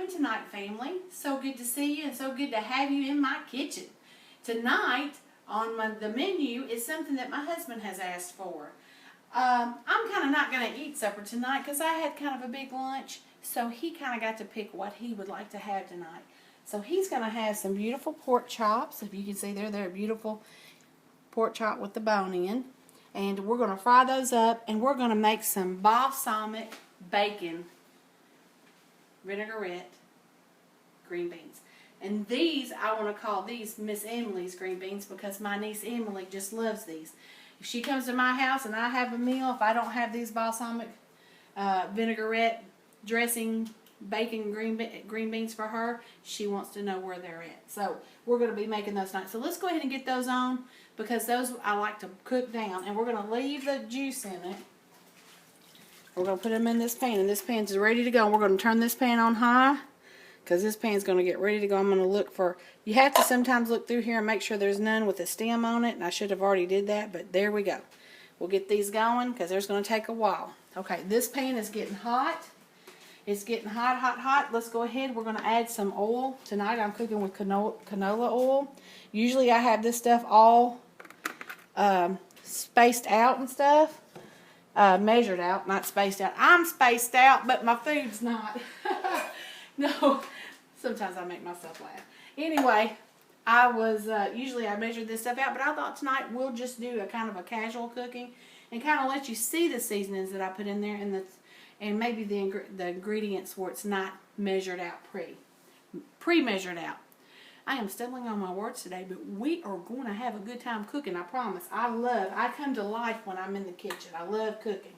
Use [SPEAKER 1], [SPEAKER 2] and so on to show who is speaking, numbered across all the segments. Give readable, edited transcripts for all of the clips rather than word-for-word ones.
[SPEAKER 1] doing tonight, family? So good to see you and so good to have you in my kitchen. Tonight on the menu is something that my husband has asked for. I'm kind of not going to eat supper tonight because I had kind of a big lunch, so he kind of got to pick what he would like to have tonight. So he's going to have some beautiful pork chops. If you can see there, they're beautiful pork chop with the bone in. And we're going to fry those up, and we're going to make some balsamic bacon vingerette green beans. And these, I want to call these Miss Emily's green beans because my niece Emily just loves these. If she comes to my house and I have a meal, if I don't have these balsamic vinaigrette dressing bacon green beans for her, she wants to know where they're at. So we're going to be making those tonight. So let's go ahead and get those on because those I like to cook down. And we're going to leave the juice in it. We're going to put them in this pan, and this pan's ready to go. We're going to turn this pan on high because this pan's going to get ready to go. I'm going to look for, you have to sometimes look through here and make sure there's none with a stem on it, and I should have already did that, but there we go. We'll get these going because there's going to take a while. Okay, this pan is getting hot. It's getting hot, hot, hot. Let's go ahead. We're going to add some oil. Tonight I'm cooking with canola oil. Usually I have this stuff all spaced out and stuff. Measured out, not spaced out. I'm spaced out, but my food's not. No, sometimes I make myself laugh. Anyway, I was, usually I measured this stuff out, but I thought tonight we'll just do a kind of a casual cooking and kind of let you see the seasonings that I put in there and maybe the ingredients where it's not measured out pre-measured out. I am stumbling on my words today, but we are going to have a good time cooking, I promise. I come to life when I'm in the kitchen. I love cooking.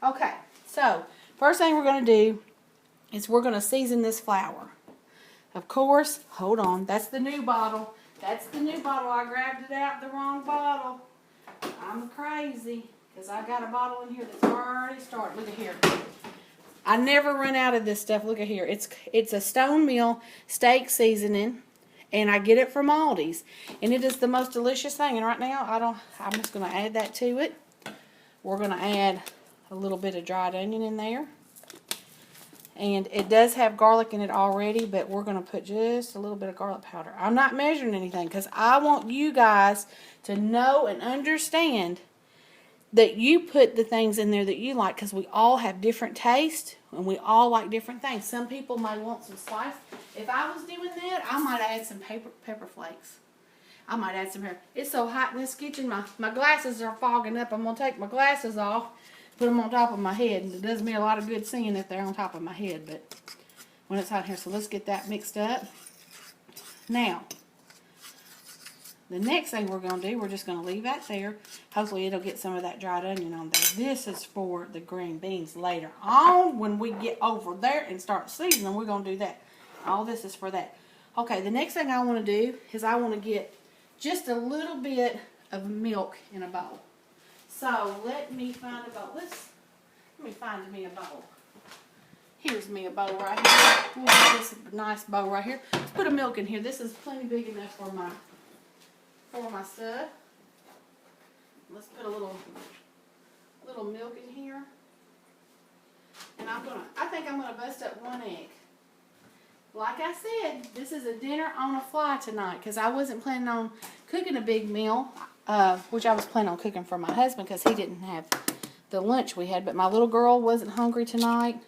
[SPEAKER 1] Okay, so first thing we're going to do is we're going to season this flour. Of course, hold on, that's the new bottle. That's the new bottle. I grabbed it out, the wrong bottle. I'm crazy because I got a bottle in here that's already started. Look at here. I never run out of this stuff. Look at here. It's a Stone Mill steak seasoning. And I get it from Aldi's. And it is the most delicious thing. And right now, I'm just going to add that to it. We're going to add a little bit of dried onion in there. And it does have garlic in it already, but we're going to put just a little bit of garlic powder. I'm not measuring anything because I want you guys to know and understand that you put the things in there that you like because we all have different tastes and we all like different things. Some people might want some spice. If I was doing that, I might add some pepper flakes. I might add some here. It's so hot in this kitchen, my glasses are fogging up. I'm going to take my glasses off, put them on top of my head. And it does me a lot of good seeing if they're on top of my head, but when it's hot here. So let's get that mixed up. Now, the next thing we're going to do, we're just going to leave that there. Hopefully it'll get some of that dried onion on there. This is for the green beans later on when we get over there and start seasoning. We're going to do that. All this is for that. Okay, the next thing I want to do is I want to get just a little bit of milk in a bowl. So let me find a bowl. Let me find me a bowl. Here's me a bowl right here. We'll get this nice bowl right here. Let's put a milk in here. This is plenty big enough for my stuff. Let's put a little milk in here. And I think I'm gonna bust up one egg. Like I said, this is a dinner on a fly tonight because I wasn't planning on cooking a big meal, which I was planning on cooking for my husband because he didn't have the lunch we had. But my little girl wasn't hungry tonight.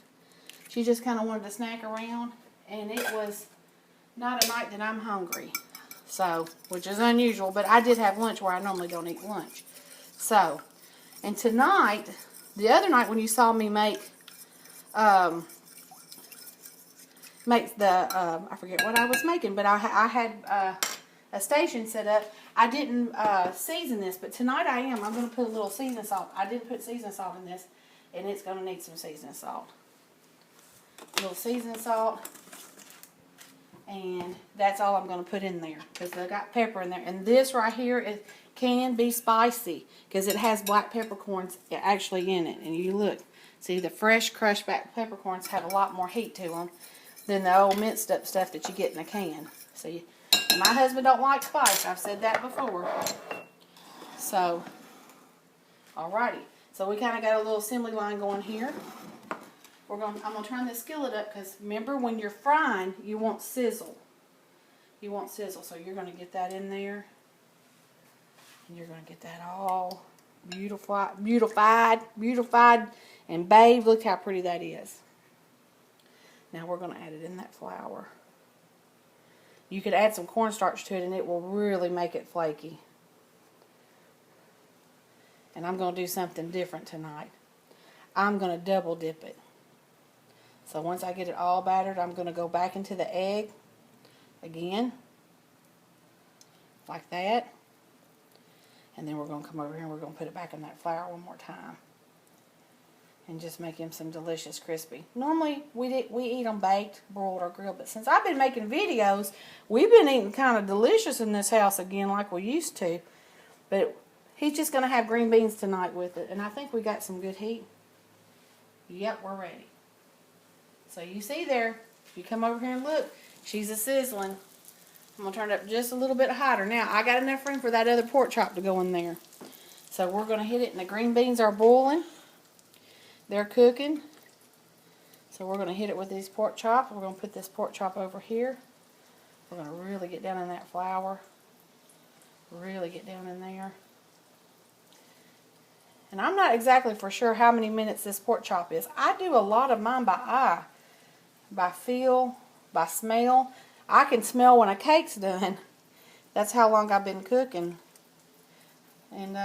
[SPEAKER 1] She just kind of wanted to snack around, and it was not a night that I'm hungry. So, which is unusual, but I did have lunch where I normally don't eat lunch. So, and tonight, the other night when you saw me make I forget what I was making, but I had a station set up. I didn't season this, but tonight I am. I'm going to put a little seasoning salt. I didn't put seasoning salt in this, and it's going to need some seasoning salt. A little seasoning salt. And that's all I'm going to put in there because I got pepper in there. And this right here can be spicy because it has black peppercorns actually in it. And you look, see the fresh crushed back peppercorns have a lot more heat to them than the old minced up stuff that you get in a can. See, my husband don't like spice. I've said that before. So, alrighty. So we kind of got a little assembly line going here. I'm gonna turn this skillet up because remember when you're frying, you want sizzle. You want sizzle, so you're gonna get that in there, and you're gonna get that all beautified, and babe, look how pretty that is. Now we're gonna add it in that flour. You could add some cornstarch to it, and it will really make it flaky. And I'm gonna do something different tonight. I'm gonna double dip it. So once I get it all battered, I'm going to go back into the egg again, like that. And then we're going to come over here and we're going to put it back in that flour one more time. And just make him some delicious crispy. Normally, we eat them baked, broiled, or grilled. But since I've been making videos, we've been eating kind of delicious in this house again like we used to. But he's just going to have green beans tonight with it. And I think we got some good heat. Yep, we're ready. So you see there, if you come over here and look, she's a-sizzling. I'm going to turn it up just a little bit hotter. Now, I got enough room for that other pork chop to go in there. So we're going to hit it, and the green beans are boiling. They're cooking. So we're going to hit it with these pork chops. We're going to put this pork chop over here. We're going to really get down in that flour. Really get down in there. And I'm not exactly for sure how many minutes this pork chop is. I do a lot of mine by eye. By feel, by smell. I can smell when a cake's done. That's how long I've been cooking. And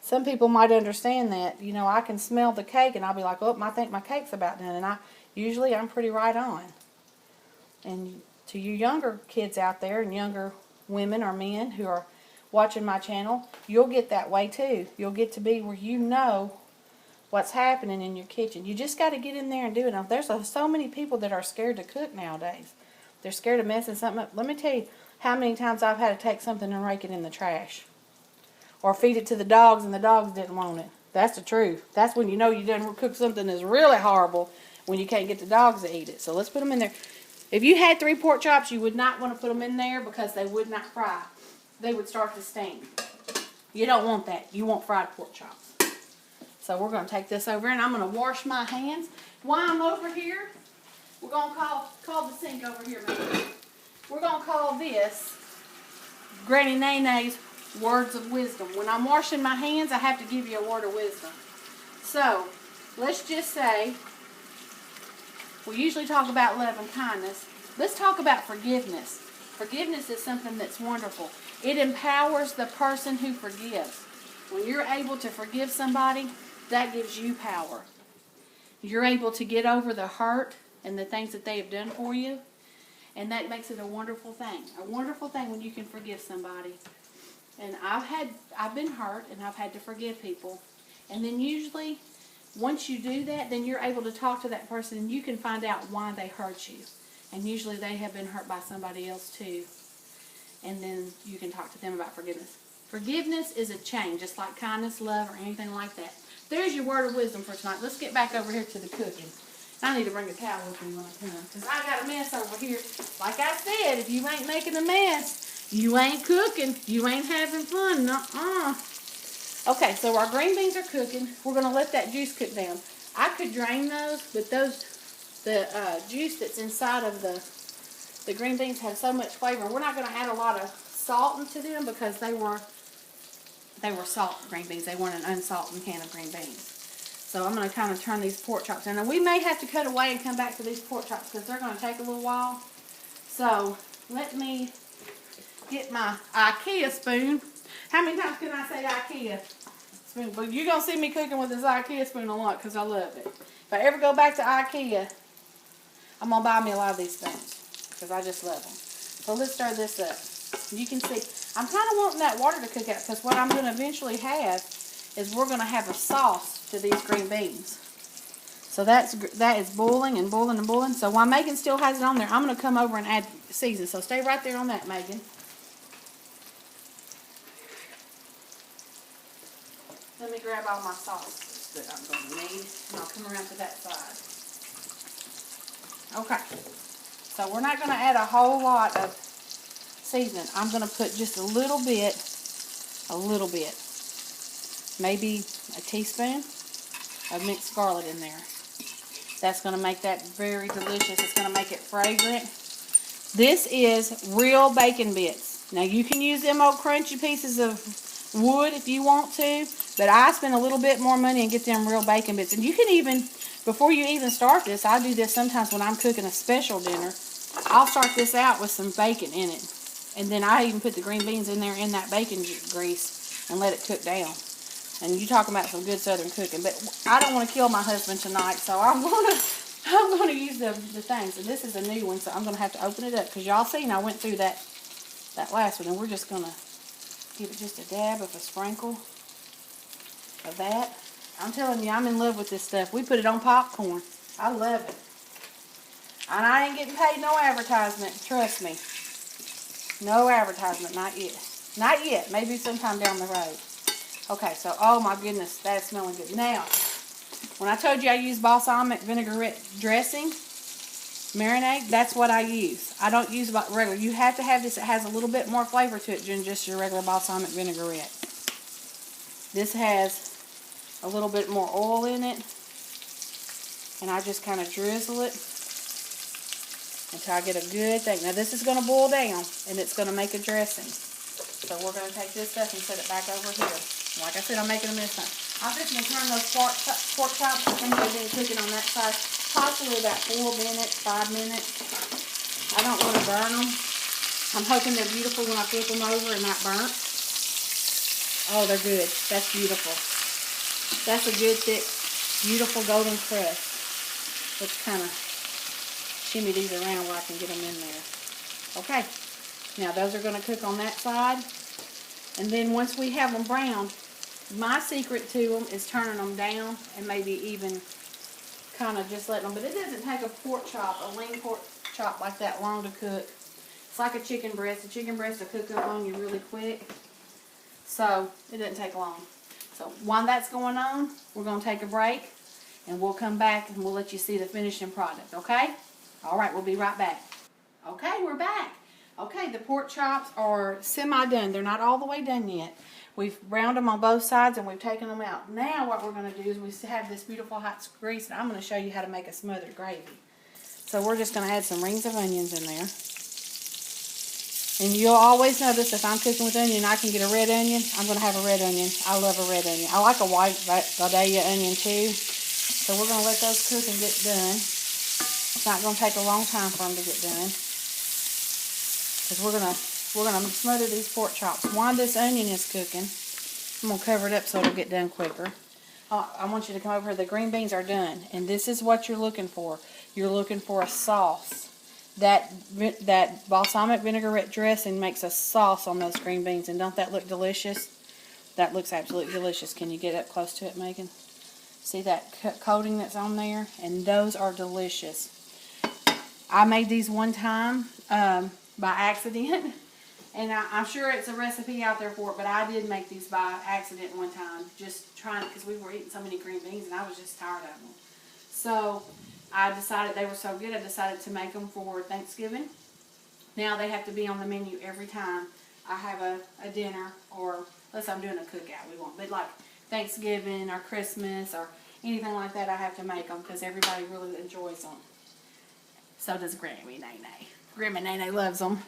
[SPEAKER 1] some people might understand that. You know, I can smell the cake and I'll be like, oh, I think my cake's about done. And usually I'm pretty right on. And to you younger kids out there and younger women or men who are watching my channel, you'll get that way too. You'll get to be where you know what's happening in your kitchen. You just got to get in there and do it. Now, there's so many people that are scared to cook nowadays. They're scared of messing something up. Let me tell you how many times I've had to take something and rake it in the trash. Or feed it to the dogs and the dogs didn't want it. That's the truth. That's when you know you done cook something that's really horrible, when you can't get the dogs to eat it. So let's put them in there. If you had 3 pork chops, you would not want to put them in there because they would not fry. They would start to steam. You don't want that. You want fried pork chops. So we're going to take this over and I'm going to wash my hands. While I'm over here, we're going to call the sink over here. Maybe. We're going to call this Granny Nene Words of Wisdom. When I'm washing my hands, I have to give you a word of wisdom. So, let's just say, we usually talk about love and kindness. Let's talk about forgiveness. Forgiveness is something that's wonderful. It empowers the person who forgives. When you're able to forgive somebody, that gives you power. You're able to get over the hurt and the things that they have done for you. And that makes it a wonderful thing. A wonderful thing when you can forgive somebody. And I've been hurt and I've had to forgive people. And then usually, once you do that, then you're able to talk to that person and you can find out why they hurt you. And usually they have been hurt by somebody else too. And then you can talk to them about forgiveness. Forgiveness is a chain, just like kindness, love, or anything like that. There's your word of wisdom for tonight. Let's get back over here to the cooking. I need to bring a towel with me when I come, because I got a mess over here. Like I said, if you ain't making a mess, you ain't cooking. You ain't having fun. Nuh-uh. Okay, so our green beans are cooking. We're going to let that juice cook down. I could drain those, but the juice that's inside of the green beans have so much flavor. We're not going to add a lot of salt into them because they were salt green beans. They weren't an unsalted can of green beans. So I'm going to kind of turn these pork chops in. And we may have to cut away and come back to these pork chops because they're going to take a little while. So let me get my IKEA spoon. How many times can I say IKEA spoon? But you're going to see me cooking with this IKEA spoon a lot because I love it. If I ever go back to IKEA, I'm going to buy me a lot of these spoons because I just love them. So let's stir this up. You can see, I'm kind of wanting that water to cook out because what I'm going to eventually have is we're going to have a sauce to these green beans. So that is boiling and boiling and boiling. So while Megan still has it on there, I'm going to come over and add season. So stay right there on that, Megan. Let me grab all my sauce that I'm going to need, and I'll come around to that side. Okay. So we're not going to add a whole lot of seasoning. I'm going to put just a little bit, maybe a teaspoon of mixed garlic in there. That's going to make that very delicious. It's going to make it fragrant. This is real bacon bits. Now you can use them old crunchy pieces of wood if you want to, but I spend a little bit more money and get them real bacon bits. And you can even, before you even start this, I do this sometimes when I'm cooking a special dinner. I'll start this out with some bacon in it. And then I even put the green beans in there in that bacon grease and let it cook down. And you talking about some good southern cooking. But I don't want to kill my husband tonight, so I'm gonna use the things. And this is a new one, so I'm gonna have to open it up because y'all seen I went through that last one, and we're just gonna give it just a dab of a sprinkle of that. I'm telling you, I'm in love with this stuff. We put it on popcorn. I love it. And I ain't getting paid no advertisement, trust me. No advertisement, not yet. Not yet, maybe sometime down the road. Okay, so, oh my goodness, that's smelling good. Now, when I told you I use balsamic vinaigrette dressing, marinade, that's what I use. I don't use regular. You have to have this. It has a little bit more flavor to it than just your regular balsamic vinaigrette. This has a little bit more oil in it. And I just kind of drizzle it until I get a good thing. Now this is going to boil down and it's going to make a dressing. So we're going to take this stuff and set it back over here. Like I said, I'm making them this time. I'm just going to turn those pork chops. I think they've been cooking on that side possibly about 4 minutes, 5 minutes. I don't want to burn them. I'm hoping they're beautiful when I flip them over and not burnt. Oh, they're good. That's beautiful. That's a good, thick, beautiful golden crust. Let's kind of shimmy these around where I can get them in there. Okay. Now, those are going to cook on that side. And then once we have them browned, my secret to them is turning them down and maybe even kind of just letting them. But it doesn't take a pork chop, a lean pork chop like that long to cook. It's like a chicken breast. A chicken breast will cook up on you really quick. So, it doesn't take long. So, while that's going on, we're going to take a break. And we'll come back and we'll let you see the finishing product, okay? All right, we'll be right back. Okay, we're back. Okay, the pork chops are semi-done. They're not all the way done yet. We've browned them on both sides and we've taken them out. Now what we're going to do is we have this beautiful hot grease, and I'm going to show you how to make a smothered gravy. So we're just going to add some rings of onions in there. And you'll always notice if I'm cooking with onion, I can get a red onion. I'm going to have a red onion. I love a red onion. I like a white Vidalia onion too. So we're going to let those cook and get done. It's not going to take a long time for them to get done. Because we're gonna smother these pork chops. While this onion is cooking, I'm going to cover it up so it'll get done quicker. I want you to come over here. The green beans are done. And this is what you're looking for. You're looking for a sauce. That balsamic vinaigrette dressing makes a sauce on those green beans. And don't that look delicious? That looks absolutely delicious. Can you get up close to it, Megan? See that coating that's on there? And those are delicious. I made these one time by accident. And I'm sure it's a recipe out there for it, but I did make these by accident one time. Just trying, because we were eating so many green beans and I was just tired of them. So I decided they were so good, I decided to make them for Thanksgiving. Now they have to be on the menu every time I have a dinner, or unless I'm doing a cookout, we won't. But like Thanksgiving or Christmas or anything like that, I have to make them because everybody really enjoys them. So does Grammy Nene. Grammy Nene loves them.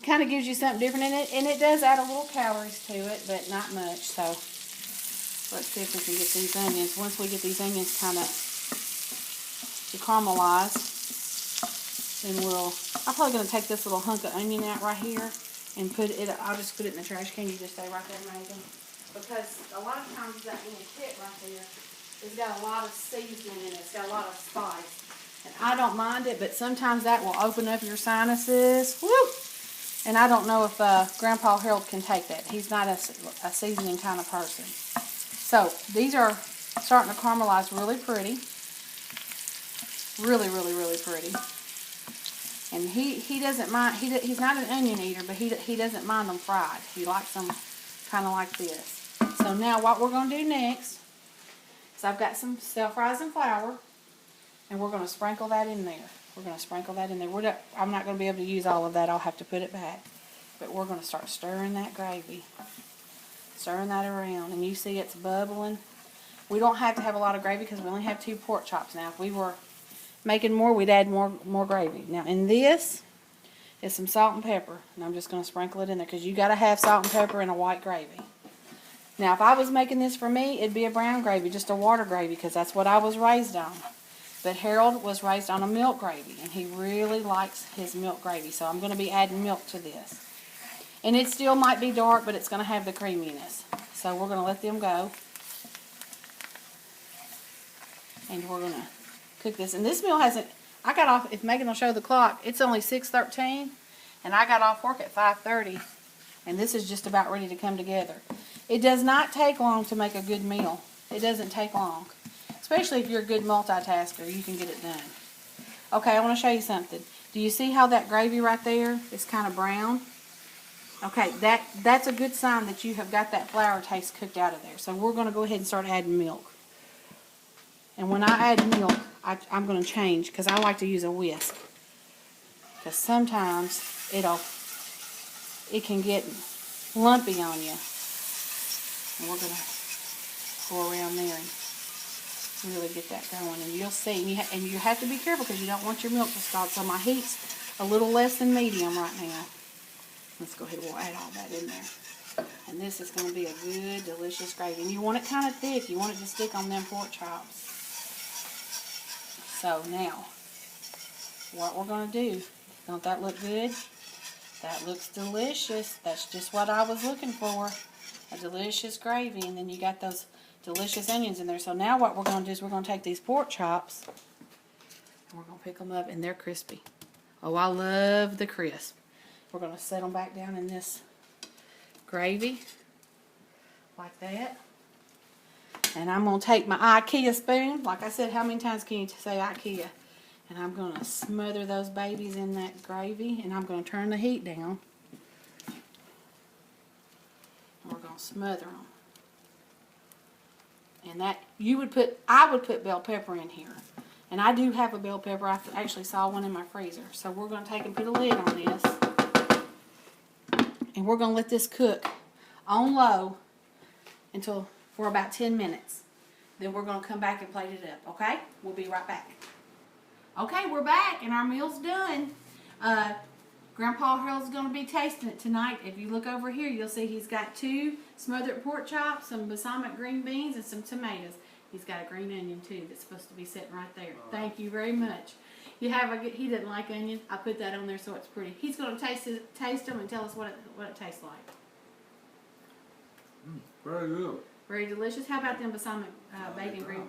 [SPEAKER 1] Kind of gives you something different in it, and it does add a little calories to it, but not much. So let's see if we can get these onions. Once we get these onions kind of caramelized, then I'm probably going to take this little hunk of onion out right here and put it. I'll just put it in the trash can. You just stay right there, Megan, because a lot of times that little pit right there has got a lot of seasoning in it. It's got a lot of spice. And I don't mind it, but sometimes that will open up your sinuses. Woo! And I don't know if Grandpa Harold can take that. He's not a seasoning kind of person. So these are starting to caramelize really pretty. Really, really, really pretty. And he doesn't mind. He's not an onion eater, but he doesn't mind them fried. He likes them kind of like this. So now what we're going to do next is I've got some self-rising flour. And we're going to sprinkle that in there. We're going to sprinkle that in there. I'm not going to be able to use all of that. I'll have to put it back. But we're going to start stirring that gravy. Stirring that around. And you see it's bubbling. We don't have to have a lot of gravy because we only have 2 pork chops now. If we were making more, we'd add more gravy. Now in this is some salt and pepper, and I'm just going to sprinkle it in there because you got to have salt and pepper in a white gravy. Now if I was making this for me, it'd be a brown gravy, just a water gravy, because that's what I was raised on. But Harold was raised on a milk gravy, and he really likes his milk gravy, so I'm going to be adding milk to this. And it still might be dark, but it's going to have the creaminess. So we're going to let them go. And we're going to cook this. And this meal hasn't, I got off, if Megan will show the clock, it's only 6:13, and I got off work at 5:30, and this is just about ready to come together. It does not take long to make a good meal. It doesn't take long. Especially if you're a good multitasker, you can get it done. Okay, I want to show you something. Do you see how that gravy right there is kind of brown? Okay, that's a good sign that you have got that flour taste cooked out of there. So we're going to go ahead and start adding milk. And when I add milk, I'm going to change because I like to use a whisk. Because sometimes it can get lumpy on you. And we're going to go around there and really get that going. And you'll see. And you have to be careful because you don't want your milk to scald. So my heat's a little less than medium right now. Let's go ahead and we'll add all that in there. And this is going to be a good, delicious gravy. And you want it kind of thick. You want it to stick on them pork chops. So now, what we're going to do, don't that look good? That looks delicious. That's just what I was looking for. A delicious gravy. And then you got those delicious onions in there. So now what we're going to do is we're going to take these pork chops and we're going to pick them up, and they're crispy. Oh, I love the crisp. We're going to set them back down in this gravy like that. And I'm going to take my IKEA spoon. Like I said, how many times can you say IKEA? And I'm going to smother those babies in that gravy. And I'm going to turn the heat down. And we're going to smother them. And that, I would put bell pepper in here. And I do have a bell pepper. I actually saw one in my freezer. So we're going to take and put a lid on this. And we're going to let this cook on low for about 10 minutes. Then we're going to come back and plate it up, okay? We'll be right back. Okay, we're back and our meal's done. Grandpa Harold's going to be tasting it tonight. If you look over here, you'll see he's got 2 smothered pork chops, some balsamic green beans, and some tomatoes. He's got a green onion too that's supposed to be sitting right there. Thank you very much. He doesn't like onion. I put that on there so it's pretty. He's going to taste them and tell us what it tastes like.
[SPEAKER 2] Very good.
[SPEAKER 1] Very delicious. How about them balsamic bacon green?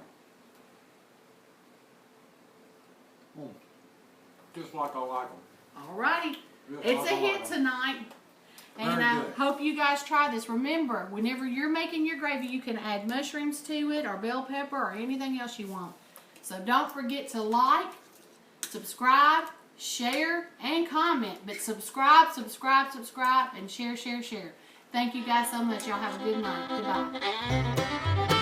[SPEAKER 2] Just like I like them.
[SPEAKER 1] Alrighty.
[SPEAKER 2] Yes,
[SPEAKER 1] It's a hit tonight. And I hope you guys try this. Remember, whenever you're making your gravy, you can add mushrooms to it or bell pepper or anything else you want. So don't forget to like, subscribe, share, and comment. But subscribe, and share. Thank you guys so much. Y'all have a good night. Goodbye.